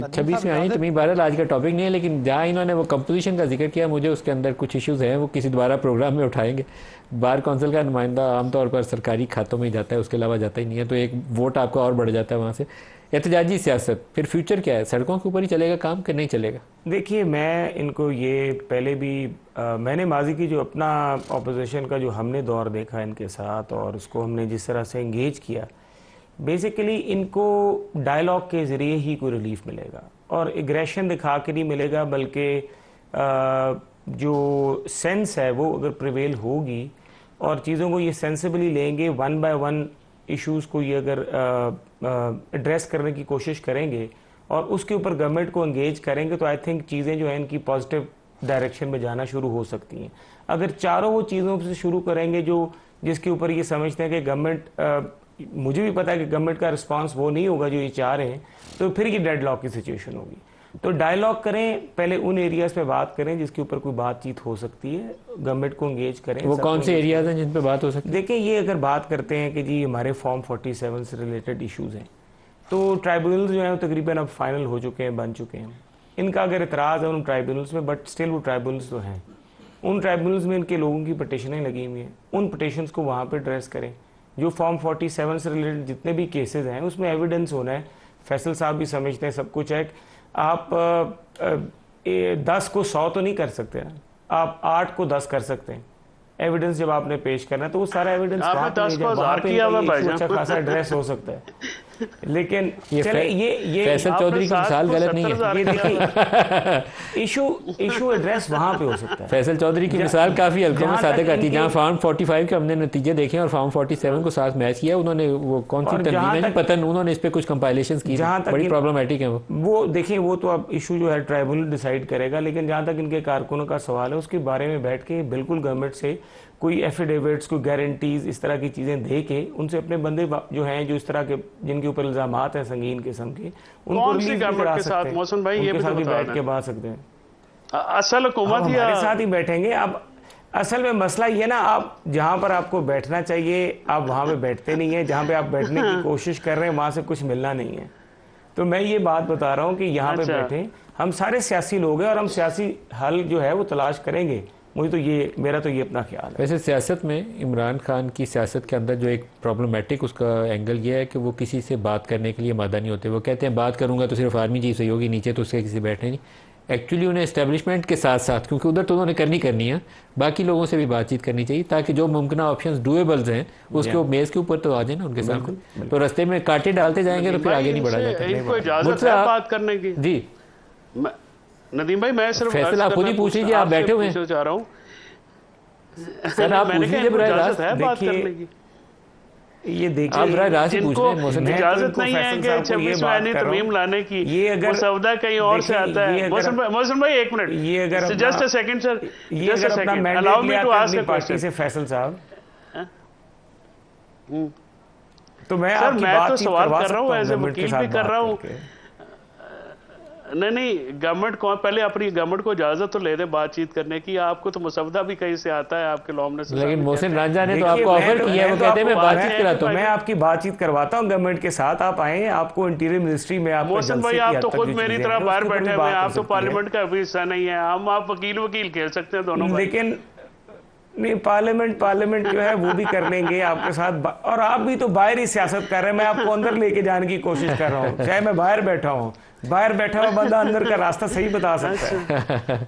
नदीम 26 साहब में आई इजाजत। तमीम बहरहाल आज का टॉपिक नहीं है, लेकिन जहाँ इन्होंने वो कंपोजिशन का जिक्र किया, मुझे उसके अंदर कुछ इश्यूज हैं, वो किसी दोबारा प्रोग्राम में उठाएंगे। बार कौंसिल का नुमाइंदा आमतौर पर सरकारी खातों में ही जाता है, उसके अलावा जाता ही नहीं है, तो एक वोट आपका और बढ़ जाता है वहाँ से। एहतजाजी सियासत, फिर फ्यूचर क्या है? सड़कों के ऊपर ही चलेगा काम कि नहीं चलेगा? देखिए, मैं इनको ये पहले भी मैंने माजी की जो अपना ऑपोजिशन का जो हमने दौर देखा इनके साथ और उसको हमने जिस तरह से इंगेज किया, बेसिकली इनको डायलॉग के ज़रिए ही कोई रिलीफ मिलेगा और एग्रेशन दिखा के नहीं मिलेगा, बल्कि जो सेंस है वो अगर प्रिवेल होगी और चीज़ों को ये सेंसिबली लेंगे, वन बाय वन इश्यूज़ को ये अगर एड्रेस करने की कोशिश करेंगे और उसके ऊपर गवर्नमेंट को एंगेज करेंगे, तो आई थिंक चीज़ें जो हैं इनकी पॉजिटिव डायरेक्शन में जाना शुरू हो सकती हैं। अगर चारों वो चीज़ों से शुरू करेंगे जो जिसके ऊपर ये समझते हैं कि गवर्नमेंट, मुझे भी पता है कि गवर्नमेंट का रिस्पांस वो नहीं होगा जो ये चाह रहे हैं, तो फिर ये डेडलॉक की सिचुएशन होगी। तो डायलॉग करें, पहले उन एरियाज पे बात करें जिसके ऊपर कोई बातचीत हो सकती है, गवर्नमेंट को एंगेज करें। वो कौन से एरियाज हैं जिन पे बात हो सकती है? देखिए, ये अगर बात करते हैं कि जी हमारे फॉर्म 47 से रिलेटेड इश्यूज हैं, तो ट्राइब्यूनल जो हैं वो तकरीबन अब फाइनल हो चुके हैं, बन चुके हैं। इनका अगर इतराज़ है उन ट्राइब्यूनल्स में, बट स्टिल वो ट्राइब्यूनल्स तो हैं, उन ट्राइब्यूनल्स में इनके लोगों की पटिशनें लगी हुई हैं, उन पटिशन्स को वहाँ पर एड्रेस करें। जो फॉर्म 47 से रिलेटेड जितने भी केसेस हैं उसमें एविडेंस होना है। फैसल साहब भी समझते हैं सब कुछ है। आप 10 को 100 तो नहीं कर सकते ना, आप 8 को 10 कर सकते हैं। एविडेंस जब आपने पेश करना है तो वो सारा एविडेंस वहाँ पे अच्छा खासा एड्रेस हो सकता है। लेकिन चले ये फैसल चौधरी की मिसाल गलत नहीं है। ये देखिए, इशू एड्रेस वहाँ पे हो सकता है। फैसल चौधरी की मिसाल काफ़ी हल्कों में सादे आती है, जहाँ फॉर्म 45 के हमने नतीजे देखे और फॉर्म 47 को साथ मैच किया। उन्होंने वो कौन सी तंजीम है पतन, उन्होंने इस पे कुछ कंपाइलेशन की, बड़ी प्रॉब्लमेटिक है वो देखिए, वो तो अब इशू जो है ट्राइब्यूनल डिसाइड करेगा। लेकिन जहाँ तक इनके कारकुनों का सवाल है, उसके बारे में बैठ के बिल्कुल गवर्नमेंट से कोई एफिडेविट्स, कोई गारंटीज, इस तरह की चीज़ें दे के उनसे अपने बंदे जो हैं, जो इस तरह के जिनके ऊपर इल्जामात हैं संगीन किस्म के, उनको रिलीज करा सकते हैं। मौसम भाई, ये भी तो बैठ के बात सकते हैं। असल हुकूमत हमारे साथ ही बैठेंगे। अब असल में मसला ये ना, आप जहाँ पर आपको बैठना चाहिए आप वहाँ पे बैठते नहीं है, जहाँ पे आप बैठने की कोशिश कर रहे हैं वहाँ से कुछ मिलना नहीं है। तो मैं ये बात बता रहा हूँ कि यहाँ पे बैठे, हम सारे सियासी लोग हैं और हम सियासी हल जो है वो तलाश करेंगे। मुझे तो ये, मेरा तो ये अपना ख्याल है। वैसे सियासत में इमरान खान की सियासत के अंदर जो एक प्रॉब्लमेटिक उसका एंगल ये है कि वो किसी से बात करने के लिए मादा नहीं होते। वो कहते हैं बात करूंगा तो सिर्फ आर्मी चीफ सही होगी, नीचे तो उसके किसी बैठने नहीं। एक्चुअली उन्हें एस्टेब्लिशमेंट के साथ साथ, क्योंकि उधर तो उन्होंने करनी है, बाकी लोगों से भी बातचीत करनी चाहिए ताकि जो मुमकिन ऑप्शंस डुएबल्स हैं उसके मेज के ऊपर तो आ जाए ना उनके सामने। तो रास्ते में कांटे डालते जाएंगे तो फिर आगे नहीं बढ़ा जाता। बात करने की जी नदीम भाई, मैं सिर्फ फैसला आप खुद ही पूछ लीजिए, आप बैठे हुए हैं। चाह रहा हूँ सर, आप पूछ लीजिए बराह रास्त है बात करने की। ये देखिए, आप बराह रास्त ही पूछ रहे हैं। मौसम इजाजत नहीं है कि 26 में तरमीम लाने की, ये अगर सौदा कहीं और से आता है। मौसम भाई एक मिनट, ये अगर जस्ट अ सेकंड सर, ये अगर अपना मैंडेट ले आते हैं पार्टी से फैसल साहब, तो मैं आपकी मैं तो बात सवाल कर रहा हूँ, एज ए वकील भी कर रहा हूँ। नहीं, गवर्नमेंट को पहले अपनी गवर्नमेंट को इजाजत तो ले दे बातचीत करने की। आपको तो मुसवदा भी कहीं से आता है, आपके लॉ से। लेकिन मोहसिन रांझा ने तो आपको ऑफर किया है, वो कहते हैं मैं बातचीत कराता हूं। मैं आपकी बातचीत करवाता हूं गवर्नमेंट के साथ, आप आए, आपको इंटीरियर मिनिस्ट्री में आप मोहसिन भाई, आप तो खुद मेरी तरह बाहर बैठे हुए हैं, आप तो पार्लियामेंट का भी हिस्सा नहीं है। हम आप वकील खेल सकते हैं दोनों। लेकिन नहीं, पार्लियामेंट जो है वो भी कर लेंगे आपके साथ। और आप भी तो बाहर ही सियासत कर रहे हैं, मैं आपको अंदर लेके जाने की कोशिश कर रहा हूँ। चाहे मैं बाहर बैठा हूँ, बाहर बैठा हुआ बंदा अंदर का रास्ता सही बता सकता है।